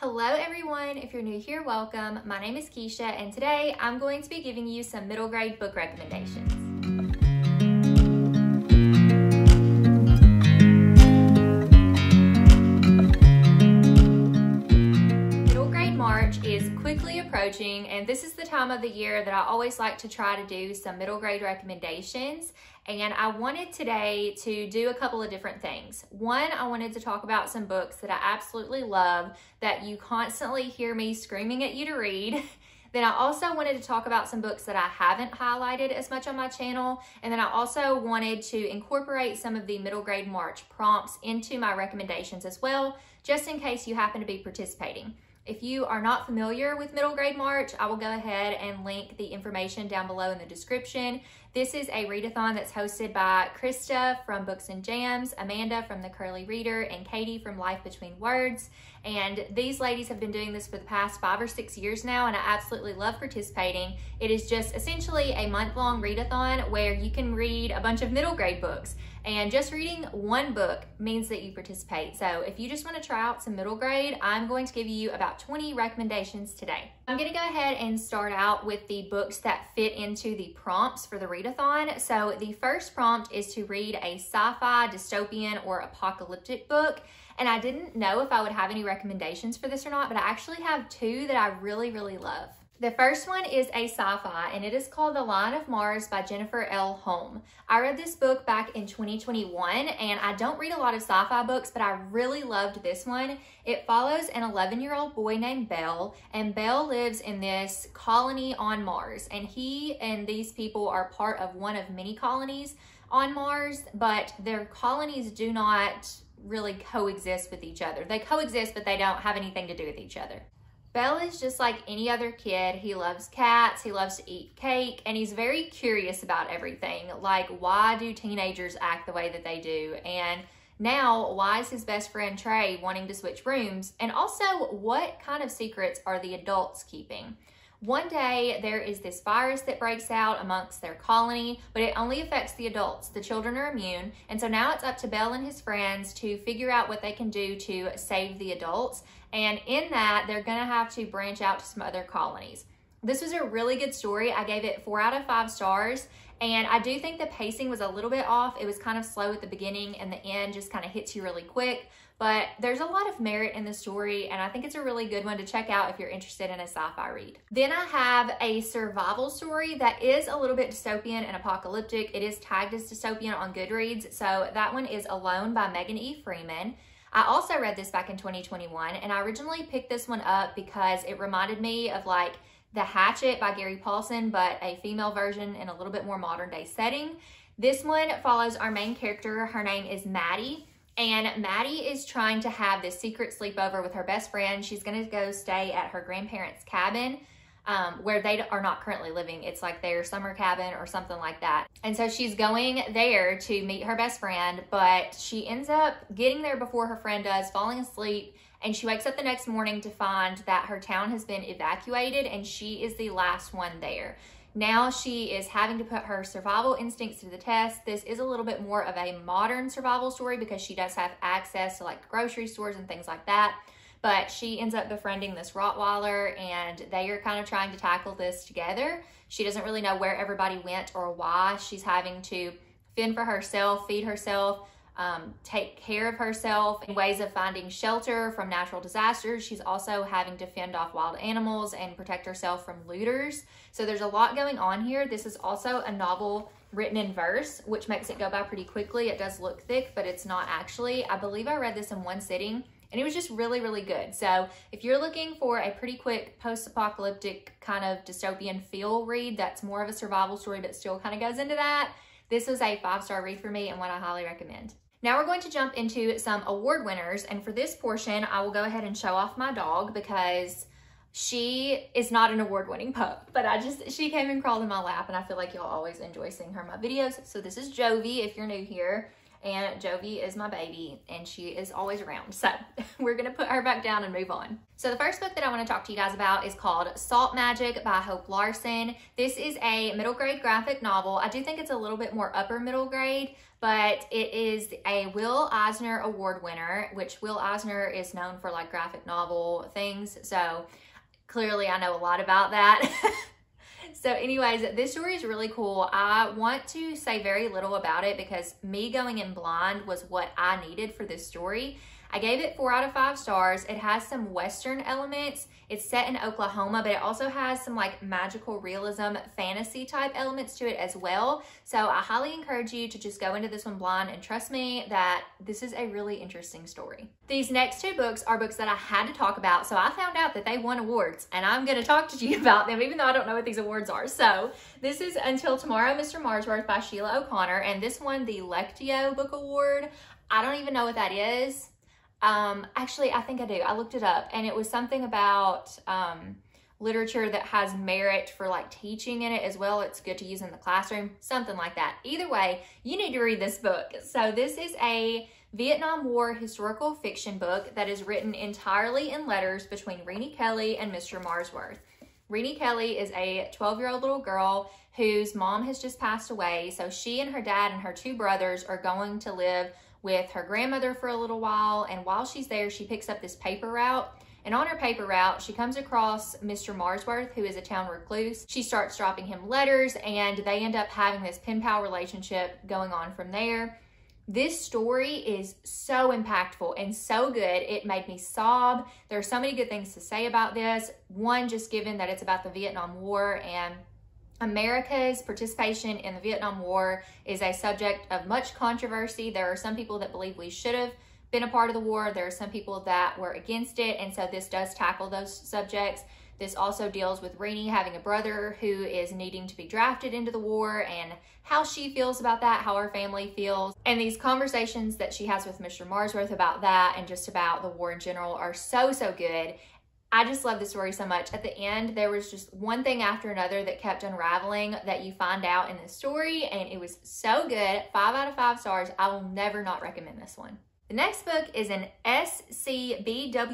Hello everyone, if you're new here, welcome. My name is Keisha and today I'm going to be giving you some middle grade book recommendations. Middle grade March is quickly approaching, and this is the time of the year that I always like to try to do some middle grade recommendations. And I wanted today to do a couple of different things. One, I wanted to talk about some books that I absolutely love that you constantly hear me screaming at you to read. Then I also wanted to talk about some books that I haven't highlighted as much on my channel. And then I also wanted to incorporate some of the middle grade March prompts into my recommendations as well, just in case you happen to be participating. If you are not familiar with middle grade March, I will go ahead and link the information down below in the description. This is a readathon that's hosted by Krista from Books and Jams, Amanda from The Curly Reader, and Katie from Life Between Words. And these ladies have been doing this for the past 5 or 6 years now, and I absolutely love participating. It is just essentially a month-long readathon where you can read a bunch of middle grade books. And just reading one book means that you participate. So if you just want to try out some middle grade, I'm going to give you about 20 recommendations today. I'm going to go ahead and start out with the books that fit into the prompts for the readathon. So the first prompt is to read a sci-fi, dystopian, or apocalyptic book. And I didn't know if I would have any recommendations for this or not, but I actually have 2 that I really love. The first one is a sci-fi, and it is called The Lion of Mars by Jennifer L. Holm. I read this book back in 2021, and I don't read a lot of sci-fi books, but I really loved this one. It follows an 11-year-old boy named Bell, and Bell lives in this colony on Mars, and he and these people are part of one of many colonies on Mars, but their colonies do not really coexist with each other. They coexist, but they don't have anything to do with each other. Bell is just like any other kid. He loves cats, he loves to eat cake, and he's very curious about everything. Like, why do teenagers act the way that they do? And now, why is his best friend Trey wanting to switch rooms? And also, what kind of secrets are the adults keeping? One day, there is this virus that breaks out amongst their colony, but it only affects the adults. The children are immune, and so now it's up to Bell and his friends to figure out what they can do to save the adults, and in that, they're gonna have to branch out to some other colonies. This was a really good story. I gave it 4 out of 5 stars, and I do think the pacing was a little bit off. It was kind of slow at the beginning, and the end just kind of hits you really quick. But there's a lot of merit in the story, and I think it's a really good one to check out if you're interested in a sci-fi read. Then I have a survival story that is a little bit dystopian and apocalyptic. It is tagged as dystopian on Goodreads, so that one is Alone by Megan E. Freeman. I also read this back in 2021, and I originally picked this one up because it reminded me of like The Hatchet by Gary Paulson, but a female version in a little bit more modern day setting. This one follows our main character. Her name is Maddie. And Maddie is trying to have this secret sleepover with her best friend. She's gonna go stay at her grandparents' cabin where they are not currently living. It's like their summer cabin or something like that. And so she's going there to meet her best friend, but she ends up getting there before her friend does, falling asleep, and she wakes up the next morning to find that her town has been evacuated and she is the last one there. Now she is having to put her survival instincts to the test. This is a little bit more of a modern survival story because she does have access to like grocery stores and things like that. But she ends up befriending this Rottweiler, and they are kind of trying to tackle this together. She doesn't really know where everybody went or why. She's having to fend for herself, feed herself, take care of herself in ways of finding shelter from natural disasters. She's also having to fend off wild animals and protect herself from looters. So there's a lot going on here. This is also a novel written in verse, which makes it go by pretty quickly. It does look thick, but it's not actually. I believe I read this in one sitting, and it was just really good. So if you're looking for a pretty quick post-apocalyptic kind of dystopian feel read that's more of a survival story but still kind of goes into that, this is a 5-star read for me and one I highly recommend. Now we're going to jump into some award winners, and for this portion, I will go ahead and show off my dog because she is not an award-winning pup, but she came and crawled in my lap, and I feel like y'all always enjoy seeing her in my videos. So this is Jovi, if you're new here, and Jovi is my baby, and she is always around. So we're gonna put her back down and move on. So the first book that I want to talk to you guys about is called Salt Magic by Hope Larson. This is a middle grade graphic novel. I do think it's a little bit more upper middle grade, but it is a Will Eisner Award winner, which Will Eisner is known for like graphic novel things. So clearly I know a lot about that. So anyways, this story is really cool. I want to say very little about it because me going in blind was what I needed for this story. I gave it 4 out of 5 stars. It has some Western elements. It's set in Oklahoma, but it also has some like magical realism, fantasy type elements to it as well. So I highly encourage you to just go into this one blind and trust me that this is a really interesting story. These next 2 books are books that I had to talk about. So I found out that they won awards and I'm going to talk to you about them even though I don't know what these awards are. So this is Until Tomorrow, Mr. Marsworth by Sheila O'Connor, and this won the Lectio Book Award. I don't even know what that is. Actually, I think I do. I looked it up and it was something about literature that has merit for like teaching in it as well. It's good to use in the classroom, something like that. Either way, you need to read this book. So this is a Vietnam War historical fiction book that is written entirely in letters between Renee Kelly and Mr. Marsworth. Renee Kelly is a 12-year-old little girl whose mom has just passed away. So she and her dad and her 2 brothers are going to live with her grandmother for a little while, and while she's there, she picks up this paper route, and on her paper route, she comes across Mr. Marsworth, who is a town recluse. She starts dropping him letters, and they end up having this pen pal relationship going on from there. This story is so impactful and so good. It made me sob. There are so many good things to say about this. One, just given that it's about the Vietnam War, and America's participation in the Vietnam War is a subject of much controversy. There are some people that believe we should have been a part of the war. There are some people that were against it, and so this does tackle those subjects. This also deals with Renee having a brother who is needing to be drafted into the war and how she feels about that, how her family feels. And these conversations that she has with Mr. Marsworth about that and just about the war in general are so, so good. I just love the story so much. At the end, there was just one thing after another that kept unraveling that you find out in the story, and it was so good. 5 out of 5 stars. I will never not recommend this one. The next book is an SCBWI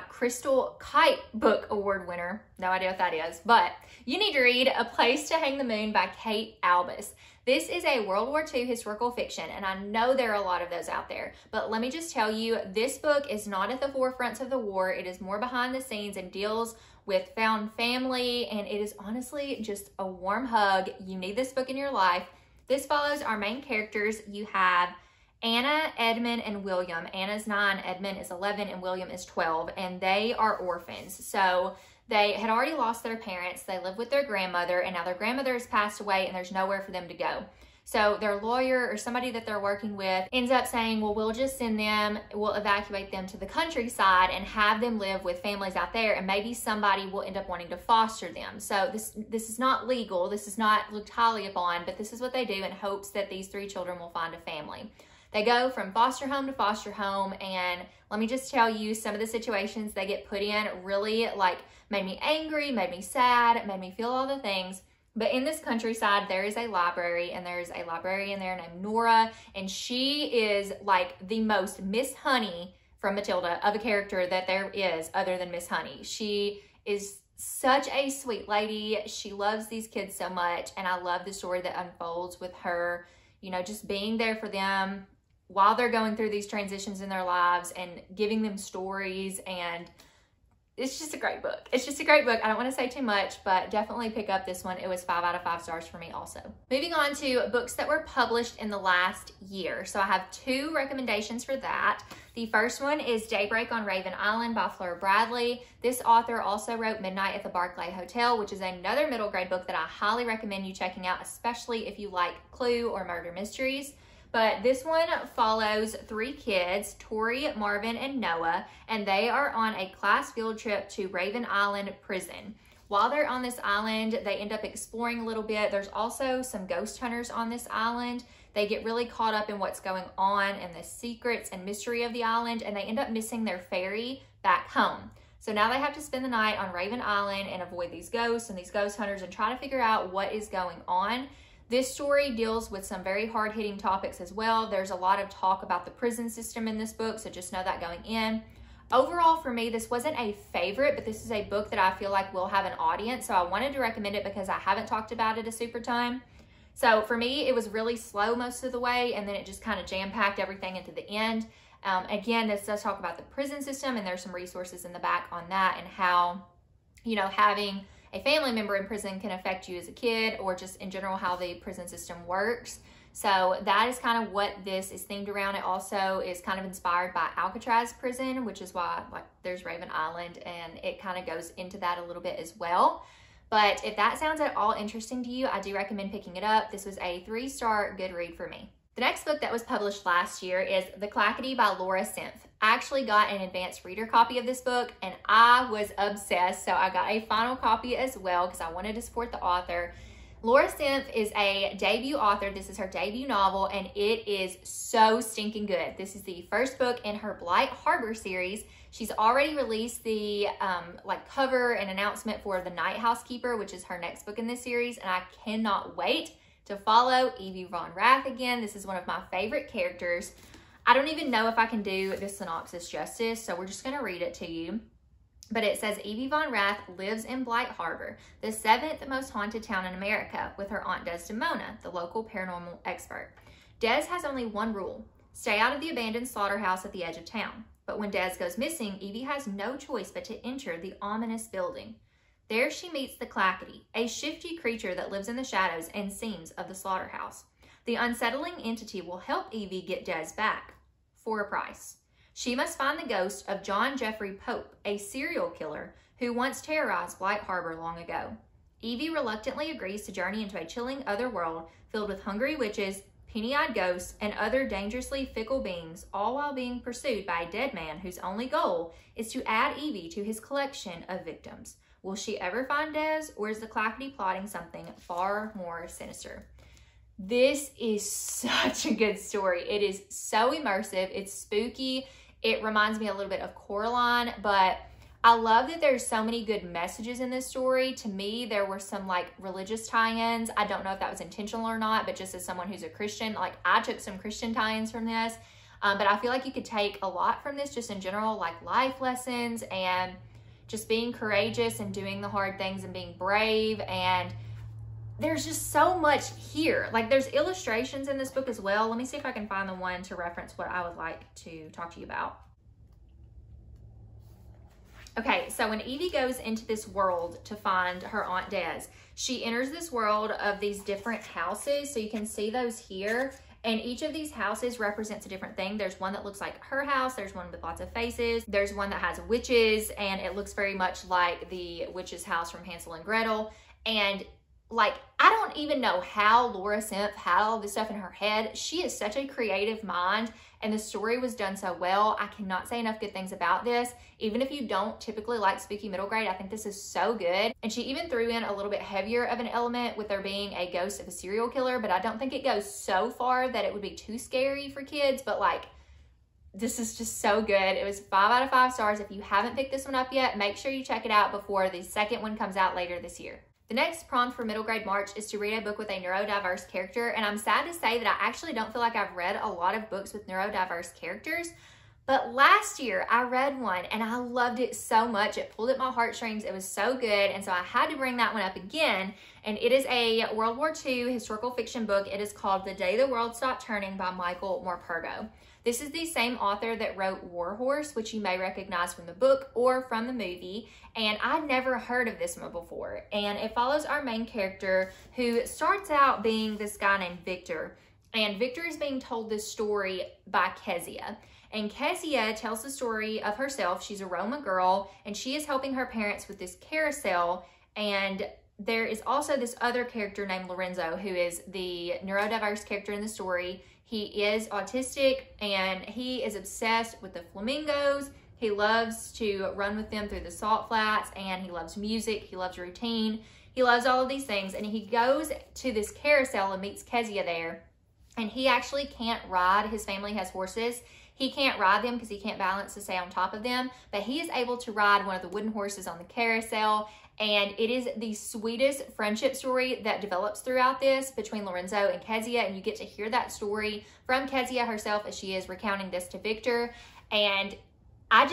Crystal Kite Book Award winner. No idea what that is, but you need to read A Place to Hang the Moon by Kate Albus. This is a World War II historical fiction, and I know there are a lot of those out there, but let me just tell you, this book is not at the forefronts of the war. It is more behind the scenes and deals with found family, and it is honestly just a warm hug. You need this book in your life. This follows our main characters. You have Anna, Edmund, and William. Anna's 9, Edmund is 11, and William is 12, and they are orphans. So they had already lost their parents. They live with their grandmother, and now their grandmother has passed away, and there's nowhere for them to go. So their lawyer or somebody that they're working with ends up saying, well, we'll just send them, we'll evacuate them to the countryside and have them live with families out there, and maybe somebody will end up wanting to foster them. So this is not legal. This is not looked highly upon, but this is what they do in hopes that these 3 children will find a family. They go from foster home to foster home, and let me just tell you, some of the situations they get put in really like made me angry, made me sad, made me feel all the things. But in this countryside, there is a library, and there's a librarian there named Nora, and she is like the most Miss Honey from Matilda of a character that there is other than Miss Honey. She is such a sweet lady. She loves these kids so much, and I love the story that unfolds with her, you know, just being there for them while they're going through these transitions in their lives and giving them stories. And it's just a great book. It's just a great book. I don't want to say too much, but definitely pick up this one. It was 5 out of 5 stars for me also. Moving on to books that were published in the last year. So I have 2 recommendations for that. The first one is Daybreak on Raven Island by Fleur Bradley. This author also wrote Midnight at the Barclay Hotel, which is another middle grade book that I highly recommend you checking out, especially if you like Clue or murder mysteries. But this one follows 3 kids, Tori, Marvin, and Noah, and they are on a class field trip to Raven Island Prison. While they're on this island, they end up exploring a little bit. There's also some ghost hunters on this island. They get really caught up in what's going on and the secrets and mystery of the island, and they end up missing their ferry back home. So now they have to spend the night on Raven Island and avoid these ghosts and these ghost hunters and try to figure out what is going on. This story deals with some very hard-hitting topics as well. There's a lot of talk about the prison system in this book, so just know that going in. Overall, for me, this wasn't a favorite, but this is a book that I feel like will have an audience, so I wanted to recommend it because I haven't talked about it a super ton. So for me, it was really slow most of the way, and then it just kind of jam-packed everything into the end. Again, this does talk about the prison system, and there's some resources in the back on that and how, you know, having a family member in prison can affect you as a kid, or just in general how the prison system works. So that is kind of what this is themed around. It also is kind of inspired by Alcatraz prison, which is why like there's Raven Island, and it kind of goes into that a little bit as well. But if that sounds at all interesting to you, I do recommend picking it up. This was a 3-star good read for me. The next book that was published last year is The Clackety by Laura Simph. I actually got an advanced reader copy of this book, and I was obsessed, so I got a final copy as well because I wanted to support the author. Laura Simph is a debut author. This is her debut novel, and it is so stinking good. This is the first book in her Blight Harbor series. She's already released the cover and announcement for The Night Housekeeper, which is her next book in this series, and I cannot wait to follow Evie Von Rath again. This is one of my favorite characters. I don't even know if I can do this synopsis justice, so we're just going to read it to you. But it says, Evie Von Rath lives in Blight Harbor, the 7th most haunted town in America, with her aunt Desdemona, the local paranormal expert. Des has only one rule: stay out of the abandoned slaughterhouse at the edge of town. But when Des goes missing, Evie has no choice but to enter the ominous building. There she meets the Clackety, a shifty creature that lives in the shadows and seams of the slaughterhouse. The unsettling entity will help Evie get Des back, for a price. She must find the ghost of John Jeffrey Pope, a serial killer who once terrorized Blight Harbor long ago. Evie reluctantly agrees to journey into a chilling other world filled with hungry witches, penny-eyed ghosts, and other dangerously fickle beings, all while being pursued by a dead man whose only goal is to add Evie to his collection of victims. Will she ever find Des, or is the Clackety plotting something far more sinister? This is such a good story. It is so immersive. It's spooky. It reminds me a little bit of Coraline, but I love that there's so many good messages in this story. To me, there were some like religious tie-ins. I don't know if that was intentional or not, but just as someone who's a Christian, like I took some Christian tie-ins from this. But I feel like you could take a lot from this just in general, like life lessons and just being courageous and doing the hard things and being brave. And there's just so much here. Like there's illustrations in this book as well. Let me see if I can find the one to reference what I would like to talk to you about. Okay, so when Evie goes into this world to find her Aunt Des, she enters this world of these different houses. So you can see those here. And each of these houses represents a different thing. There's one that looks like her house. There's one with lots of faces. There's one that has witches, and it looks very much like the witch's house from Hansel and Gretel. And like, I don't even know how Laura Simph had all this stuff in her head. She is such a creative mind, and the story was done so well. I cannot say enough good things about this. Even if you don't typically like spooky middle grade, I think this is so good. And she even threw in a little bit heavier of an element with there being a ghost of a serial killer, but I don't think it goes so far that it would be too scary for kids. But like, this is just so good. It was 5 out of 5 stars. If you haven't picked this one up yet, make sure you check it out before the second one comes out later this year. The next prompt for Middle Grade March is to read a book with a neurodiverse character, and I'm sad to say that I actually don't feel like I've read a lot of books with neurodiverse characters, but last year I read one and I loved it so much. It pulled at my heartstrings. It was so good, and so I had to bring that one up again, and it is a World War II historical fiction book. It is called The Day the World Stopped Turning by Michael Morpurgo. This is the same author that wrote War Horse, which you may recognize from the book or from the movie, and I'd never heard of this one before. And it follows our main character, who starts out being this guy named Victor, and Victor is being told this story by Kezia. And Kezia tells the story of herself. She's a Roma girl, and she is helping her parents with this carousel, and there is also this other character named Lorenzo, who is the neurodiverse character in the story. He is autistic, and he is obsessed with the flamingos. He loves to run with them through the salt flats, and he loves music. He loves routine. He loves all of these things, and he goes to this carousel and meets Kezia there, and he actually can't ride. His family has horses. He can't ride them because he can't balance to stay on top of them, but he is able to ride one of the wooden horses on the carousel. And it is the sweetest friendship story that develops throughout this between Lorenzo and Kezia, and you get to hear that story from Kezia herself as she is recounting this to Victor. And I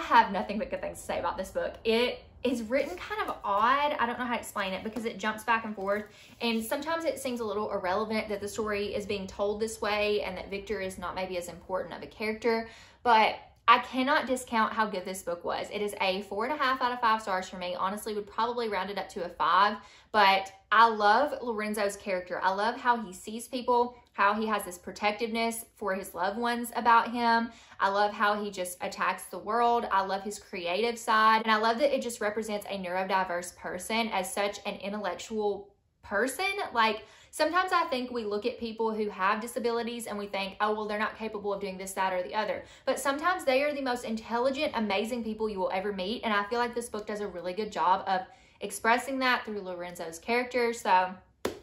have nothing but good things to say about this book. It is written kind of odd. I don't know how to explain it because it jumps back and forth, and sometimes it seems a little irrelevant that the story is being told this way and that Victor is not maybe as important of a character, but I cannot discount how good this book was. It is a 4.5 out of 5 stars for me. Honestly, would probably round it up to a 5, but I love Lorenzo's character. I love how he sees people, how he has this protectiveness for his loved ones about him. I love how he just attacks the world. I love his creative side, and I love that it just represents a neurodiverse person as such an intellectual person. Like, sometimes I think we look at people who have disabilities and we think, oh, well, they're not capable of doing this, that, or the other. But sometimes they are the most intelligent, amazing people you will ever meet. And I feel like this book does a really good job of expressing that through Lorenzo's character. So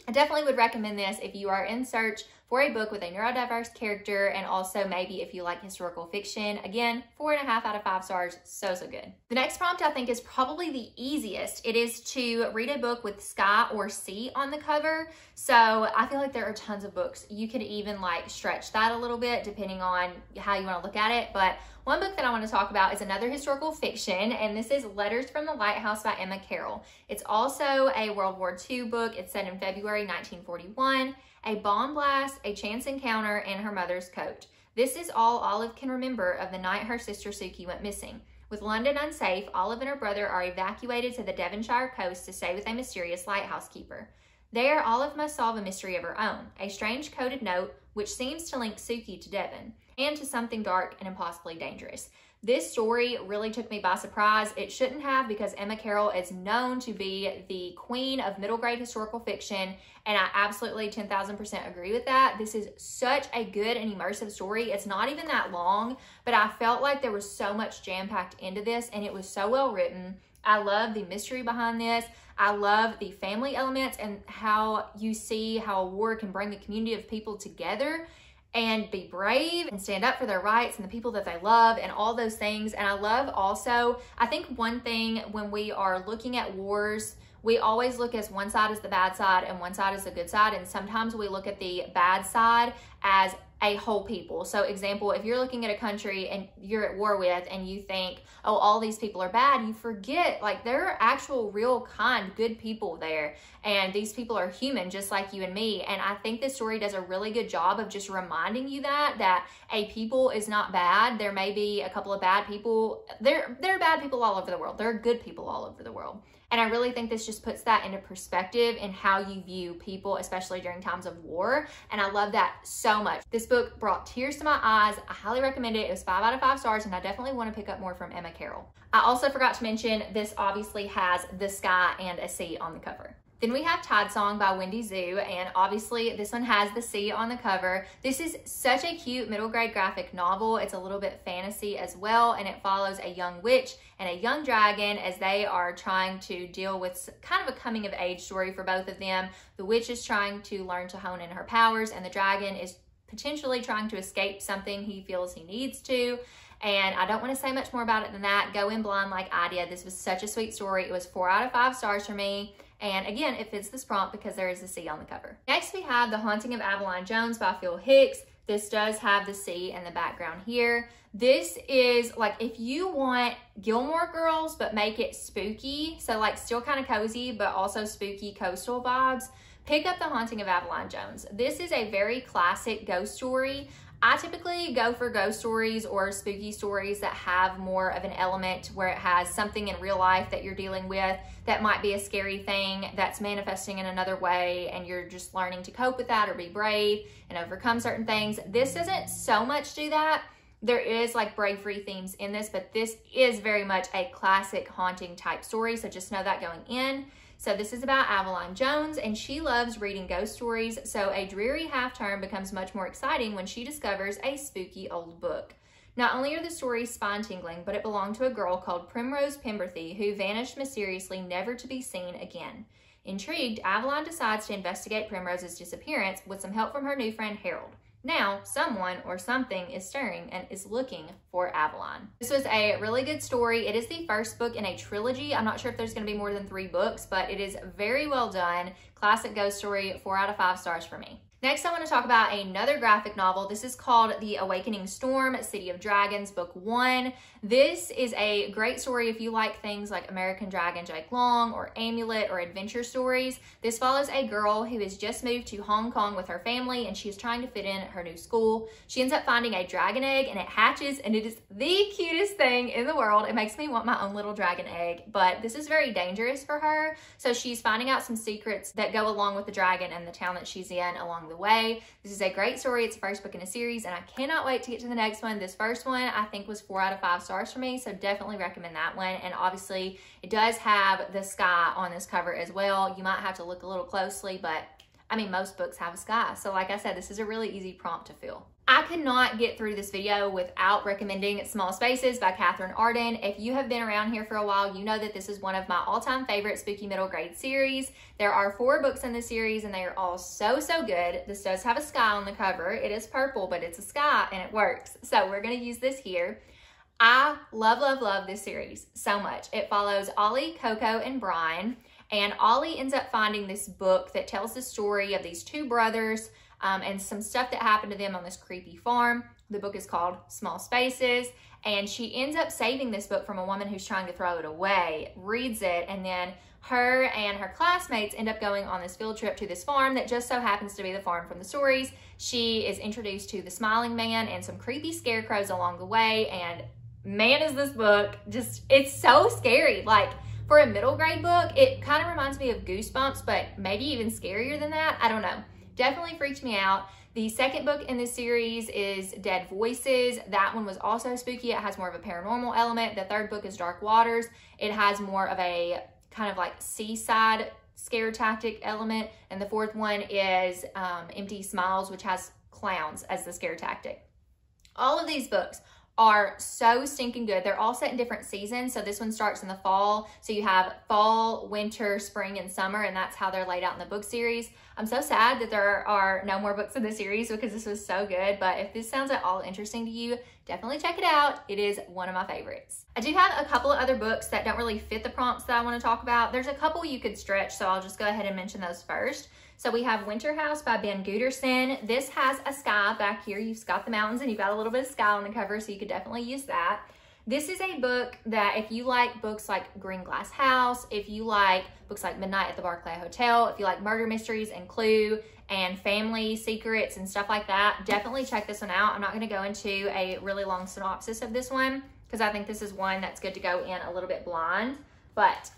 I definitely would recommend this if you are in search for a book with a neurodiverse character, and also maybe if you like historical fiction. Again, 4.5 out of 5 stars, so good. The next prompt I think is probably the easiest. It is to read a book with sky or sea on the cover. So I feel like there are tons of books. You could even like stretch that a little bit depending on how you want to look at it. But one book that I want to talk about is another historical fiction, and this is Letters from the Lighthouse by Emma Carroll. It's also a World War II book. It's set in February 1941. A bomb blast, a chance encounter, and her mother's coat. This is all Olive can remember of the night her sister Suki went missing. With London unsafe, Olive and her brother are evacuated to the Devonshire coast to stay with a mysterious lighthouse keeper. There, Olive must solve a mystery of her own, a strange coded note which seems to link Suki to Devon, and to something dark and impossibly dangerous. This story really took me by surprise. It shouldn't have, because Emma Carroll is known to be the queen of middle grade historical fiction, and I absolutely 10,000% agree with that. This is such a good and immersive story. It's not even that long, but I felt like there was so much jam-packed into this, and it was so well written. I love the mystery behind this. I love the family elements and how you see how a war can bring a community of people together and be brave and stand up for their rights and the people that they love and all those things. And I love also, I think one thing when we are looking at wars, we always look as one side is the bad side and one side is the good side. And sometimes we look at the bad side as a whole people. So example, if you're looking at a country and you're at war with and you think, oh, all these people are bad, you forget like there are actual real kind, good people there. And these people are human just like you and me. And I think this story does a really good job of just reminding you that a people is not bad. There may be a couple of bad people. There are bad people all over the world. There are good people all over the world. And I really think this just puts that into perspective in how you view people, especially during times of war. And I love that so much. This book brought tears to my eyes. I highly recommend it. It was 5 out of 5 stars, and I definitely want to pick up more from Emma Carroll. I also forgot to mention, this obviously has the sky and a sea on the cover. Then we have Tide Song by Wendy Zhu, and obviously this one has the sea on the cover. This is such a cute middle grade graphic novel. It's a little bit fantasy as well, and it follows a young witch and a young dragon as they are trying to deal with kind of a coming of age story for both of them. The witch is trying to learn to hone in her powers, and the dragon is potentially trying to escape something he feels he needs to. And I don't want to say much more about it than that. Go in blind like I did. This was such a sweet story. It was 4 out of 5 stars for me. And again, it fits this prompt because there is a sea on the cover. Next, we have The Haunting of Avalon Jones by Phil Hicks. This does have the sea in the background here. This is like if you want Gilmore Girls, but make it spooky. So like still kind of cozy, but also spooky coastal vibes. Pick up The Haunting of Avalon Jones. This is a very classic ghost story. I typically go for ghost stories or spooky stories that have more of an element where it has something in real life that you're dealing with that might be a scary thing that's manifesting in another way, and you're just learning to cope with that or be brave and overcome certain things. This doesn't so much do that. There is like bravery themes in this, but this is very much a classic haunting type story, so just know that going in. So this is about Avalon Jones, and she loves reading ghost stories, so a dreary half-term becomes much more exciting when she discovers a spooky old book. Not only are the stories spine-tingling, but it belonged to a girl called Primrose Pemberthy who vanished mysteriously, never to be seen again. Intrigued, Avalon decides to investigate Primrose's disappearance with some help from her new friend Harold. Now, someone or something is stirring and is looking for Avalon. This was a really good story. It is the first book in a trilogy. I'm not sure if there's going to be more than 3 books, but it is very well done. Classic ghost story, 4 out of 5 stars for me. Next, I want to talk about another graphic novel. This is called The Awakening Storm, City of Dragons, Book 1. This is a great story if you like things like American Dragon Jake Long or Amulet or adventure stories. This follows a girl who has just moved to Hong Kong with her family, and she's trying to fit in at her new school. She ends up finding a dragon egg, and it hatches, and it is the cutest thing in the world. It makes me want my own little dragon egg, but this is very dangerous for her. So she's finding out some secrets that go along with the dragon and the town that she's in along the way. This is a great story. It's the first book in a series, and I cannot wait to get to the next one. This first one I think was 4 out of 5 stars for me, so definitely recommend that one. And obviously it does have the sky on this cover as well. You might have to look a little closely, but I mean, most books have a sky. So like I said, this is a really easy prompt to fill. I could not get through this video without recommending Small Spaces by Catherine Arden. If you have been around here for a while, you know that this is one of my all-time favorite spooky middle grade series. There are 4 books in the series, and they are all so good. This does have a sky on the cover. It is purple, but it's a sky, and it works. So we're going to use this here. I love this series so much. It follows Ollie, Coco, and Brian. And Ollie ends up finding this book that tells the story of these 2 brothers and some stuff that happened to them on this creepy farm. The book is called Small Spaces, and she ends up saving this book from a woman who's trying to throw it away, reads it, and then her and her classmates end up going on this field trip to this farm that just so happens to be the farm from the stories. She is introduced to the Smiling Man and some creepy scarecrows along the way, and man, is this book just, it's so scary. Like, for a middle grade book, it kind of reminds me of Goosebumps, but maybe even scarier than that. I don't know. Definitely freaked me out. The second book in this series is Dead Voices. That one was also spooky. It has more of a paranormal element. The third book is Dark Waters. It has more of a kind of like seaside scare tactic element. And the fourth one is Empty Smiles, which has clowns as the scare tactic. All of these books are so stinking good. They're all set in different seasons. So this one starts in the fall. So you have fall, winter, spring, and summer, and that's how they're laid out in the book series. I'm so sad that there are no more books in the series because this was so good. But if this sounds at all interesting to you, definitely check it out. It is one of my favorites. I do have a couple of other books that don't really fit the prompts that I want to talk about. There's a couple you could stretch, so I'll just go ahead and mention those first. So we have Winter House by Ben Gooderson. This has a sky back here. You've got the mountains and you've got a little bit of sky on the cover, so you could definitely use that. This is a book that if you like books like Green Glass House, if you like books like Midnight at the Barclay Hotel, if you like murder mysteries and Clue and family secrets and stuff like that, definitely check this one out. I'm not going to go into a really long synopsis of this one because I think this is one that's good to go in a little bit blind. But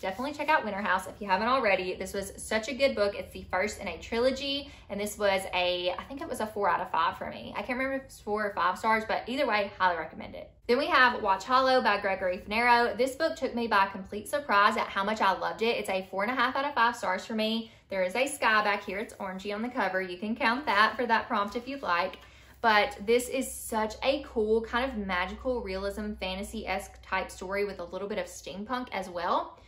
definitely check out Winter House if you haven't already. This was such a good book. It's the first in a trilogy, and this was I think it was a 4 out of 5 for me. I can't remember if it was 4 or 5 stars, but either way, highly recommend it. Then we have Watch Hollow by Gregory Finero. This book took me by complete surprise at how much I loved it. It's a 4.5 out of 5 stars for me. There is a sky back here. It's orangey on the cover. You can count that for that prompt if you'd like. But this is such a cool kind of magical realism fantasy-esque type story with a little bit of steampunk as well.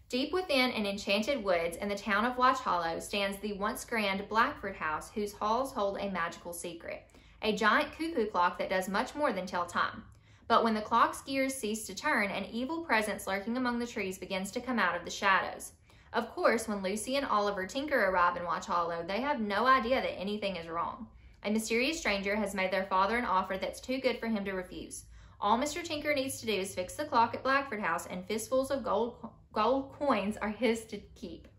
Deep within an enchanted woods in the town of Watch Hollow stands the once grand Blackford House, whose halls hold a magical secret. A giant cuckoo clock that does much more than tell time. But when the clock's gears cease to turn, an evil presence lurking among the trees begins to come out of the shadows. Of course, when Lucy and Oliver Tinker arrive in Watch Hollow, they have no idea that anything is wrong. A mysterious stranger has made their father an offer that's too good for him to refuse. All Mr. Tinker needs to do is fix the clock at Blackford House, and fistfuls of gold coins are his to keep.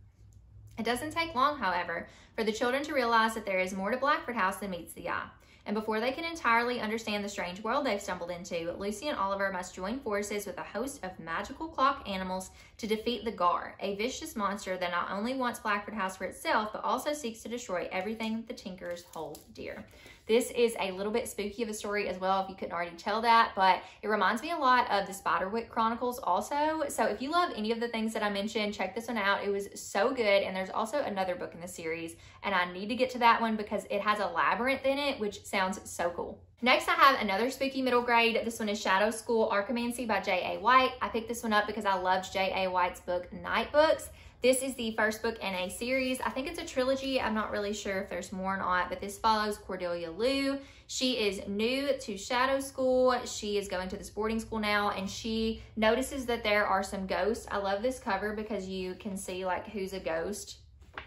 It doesn't take long, however, for the children to realize that there is more to Blackford House than meets the eye. And before they can entirely understand the strange world they've stumbled into, Lucy and Oliver must join forces with a host of magical clock animals to defeat the Gar, a vicious monster that not only wants Blackford House for itself, but also seeks to destroy everything that the Tinkers hold dear. This is a little bit spooky of a story as well, if you couldn't already tell that, but it reminds me a lot of the Spiderwick Chronicles also. So if you love any of the things that I mentioned, check this one out. It was so good, and there's also another book in the series, and I need to get to that one because it has a labyrinth in it, which sounds so cool. Next, I have another spooky middle grade. This one is Shadow School Archimancy by J.A. White. I picked this one up because I loved J.A. White's book, Night Books. This is the first book in a series. I think it's a trilogy. I'm not really sure if there's more or not, but this follows Cordelia Lou. She is new to Shadow School. She is going to this boarding school now, and she notices that there are some ghosts. I love this cover because you can see like who's a ghost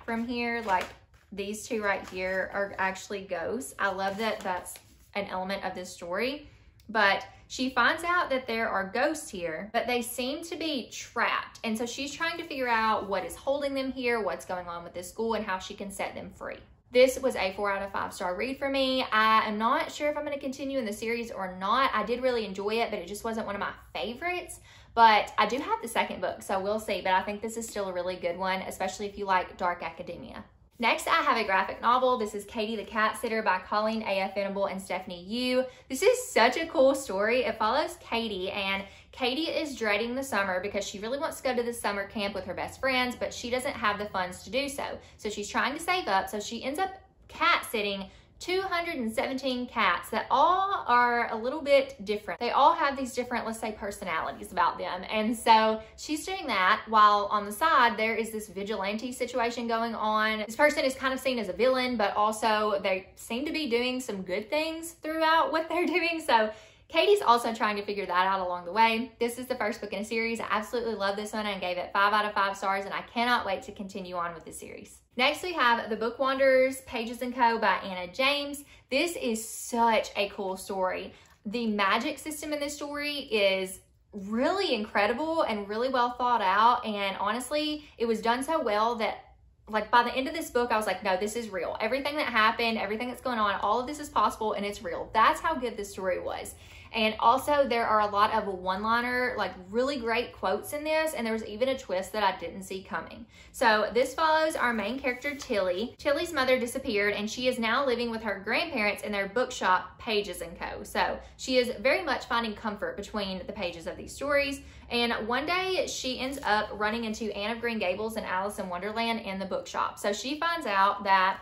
from here. Like these two right here are actually ghosts. I love that that's an element of this story. But she finds out that there are ghosts here, but they seem to be trapped. And so she's trying to figure out what is holding them here, what's going on with this school, and how she can set them free. This was a 4 out of 5 star read for me. I am not sure if I'm going to continue in the series or not. I did really enjoy it, but it just wasn't one of my favorites. But I do have the second book, so we'll see. But I think this is still a really good one, especially if you like dark academia. Next, I have a graphic novel. This is Katie the Cat Sitter by Colleen A.F. Venable and Stephanie Yu. This is such a cool story. It follows Katie, and Katie is dreading the summer because she really wants to go to the summer camp with her best friends, but she doesn't have the funds to do so. So she's trying to save up, so she ends up cat sitting 217 cats that all are a little bit different. They all have these different, let's say, personalities about them. And so she's doing that while on the side, there is this vigilante situation going on. This person is kind of seen as a villain, but also they seem to be doing some good things throughout what they're doing. So Katie's also trying to figure that out along the way. This is the first book in a series. I absolutely love this one and gave it 5 out of 5 stars, and I cannot wait to continue on with this series. Next, we have The Book Wanderers, Pages & Co. by Anna James. This is such a cool story. The magic system in this story is really incredible and really well thought out, and honestly, it was done so well that like by the end of this book, I was like, no, this is real. Everything that happened, everything that's going on, all of this is possible and it's real. That's how good this story was. And also there are a lot of one-liner, like really great quotes in this. And there was even a twist that I didn't see coming. So this follows our main character, Tilly. Tilly's mother disappeared and she is now living with her grandparents in their bookshop, Pages & Co. So she is very much finding comfort between the pages of these stories. And one day she ends up running into Anne of Green Gables and Alice in Wonderland in the bookshop. So she finds out that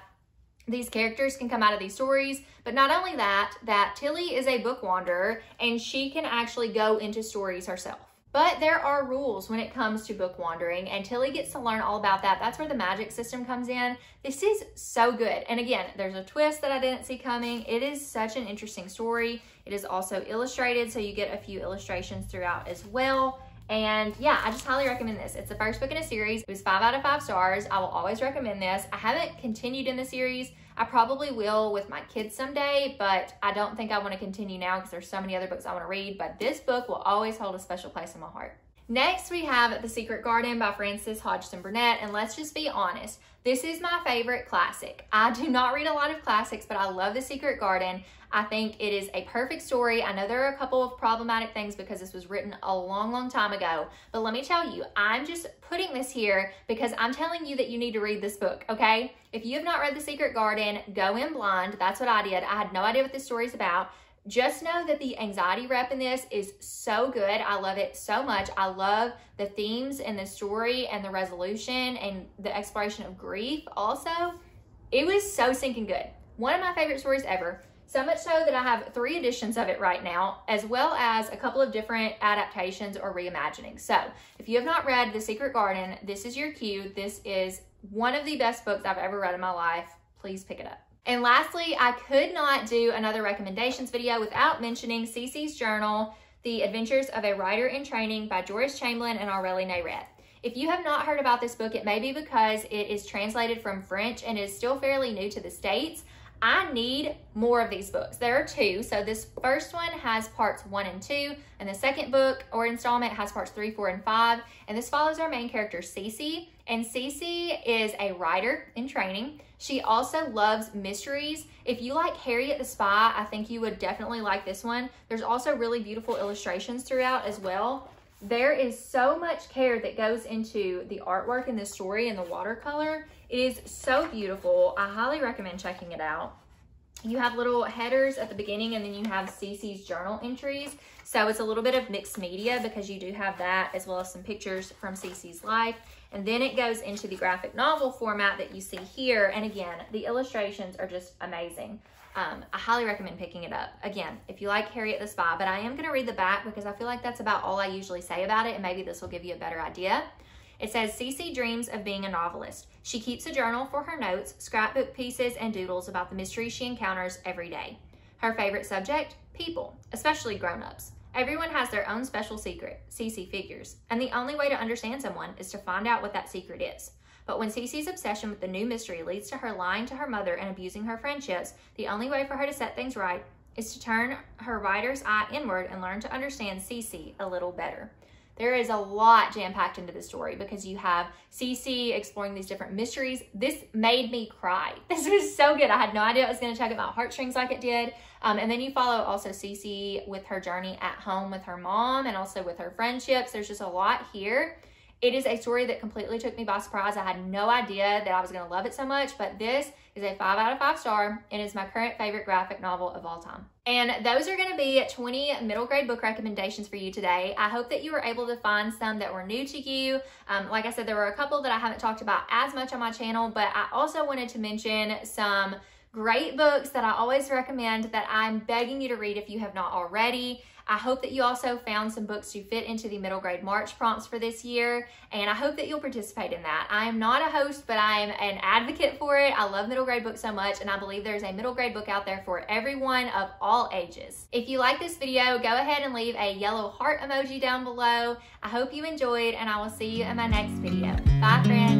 these characters can come out of these stories, but not only that, that Tilly is a book wanderer and she can actually go into stories herself. But there are rules when it comes to book wandering, and Tilly gets to learn all about that. That's where the magic system comes in. This is so good. And again, there's a twist that I didn't see coming. It is such an interesting story. It is also illustrated, so you get a few illustrations throughout as well. And yeah, I just highly recommend this. It's the first book in a series. It was 5 out of 5 stars. I will always recommend this. I haven't continued in the series. I probably will with my kids someday, but I don't think I want to continue now because there's so many other books I want to read, but this book will always hold a special place in my heart. Next, we have The Secret Garden by Frances Hodgson Burnett, and let's just be honest, this is my favorite classic. I do not read a lot of classics, but I love The Secret Garden. I think it is a perfect story. I know there are a couple of problematic things because this was written a long, long time ago, but let me tell you, I'm just putting this here because I'm telling you that you need to read this book, okay? If you have not read The Secret Garden, go in blind. That's what I did. I had no idea what this story is about. Just know that the anxiety rep in this is so good. I love it so much. I love the themes in the story and the resolution and the exploration of grief also. It was so stinking good. One of my favorite stories ever. So much so that I have 3 editions of it right now, as well as a couple of different adaptations or reimaginings. So if you have not read The Secret Garden, this is your cue. This is one of the best books I've ever read in my life. Please pick it up. And lastly, I could not do another recommendations video without mentioning Cece's Journal, The Adventures of a Writer in Training by Joris Chamberlain and Aurélie Nayret. If you have not heard about this book, it may be because it is translated from French and is still fairly new to the States. I need more of these books. There are 2. So this first one has parts 1 and 2, and the second book or installment has parts 3, 4, and 5. And this follows our main character, Cece. And Cece is a writer in training. She also loves mysteries. If you like Harriet the Spy, I think you would definitely like this one. There's also really beautiful illustrations throughout as well. There is so much care that goes into the artwork in this story and the watercolor. It is so beautiful. I highly recommend checking it out. You have little headers at the beginning, and then you have Cece's journal entries. So it's a little bit of mixed media because you do have that as well as some pictures from Cece's life. And then it goes into the graphic novel format that you see here. And again, the illustrations are just amazing. I highly recommend picking it up. Again, if you like Harriet the Spy, but I am going to read the back because I feel like that's about all I usually say about it, and maybe this will give you a better idea. It says, Cece dreams of being a novelist. She keeps a journal for her notes, scrapbook pieces, and doodles about the mysteries she encounters every day. Her favorite subject? People, especially grown-ups. Everyone has their own special secret, Cece figures, and the only way to understand someone is to find out what that secret is. But when Cece's obsession with the new mystery leads to her lying to her mother and abusing her friendships, the only way for her to set things right is to turn her writer's eye inward and learn to understand Cece a little better. There is a lot jam-packed into this story because you have Cece exploring these different mysteries. This made me cry. This was so good. I had no idea it was going to tug at my heartstrings like it did. And then you follow also Cece with her journey at home with her mom and also with her friendships. There's just a lot here. It is a story that completely took me by surprise. I had no idea that I was going to love it so much, but this is a 5 out of 5 star and is my current favorite graphic novel of all time. And those are going to be 20 middle grade book recommendations for you today. I hope that you were able to find some that were new to you. Like I said, there were a couple that I haven't talked about as much on my channel, but I also wanted to mention some great books that I always recommend that I'm begging you to read if you have not already. I hope that you also found some books to fit into the middle grade March prompts for this year, and I hope that you'll participate in that. I am not a host, but I am an advocate for it. I love middle grade books so much, and I believe there's a middle grade book out there for everyone of all ages. If you like this video, go ahead and leave a yellow heart emoji down below. I hope you enjoyed, and I will see you in my next video. Bye, friends.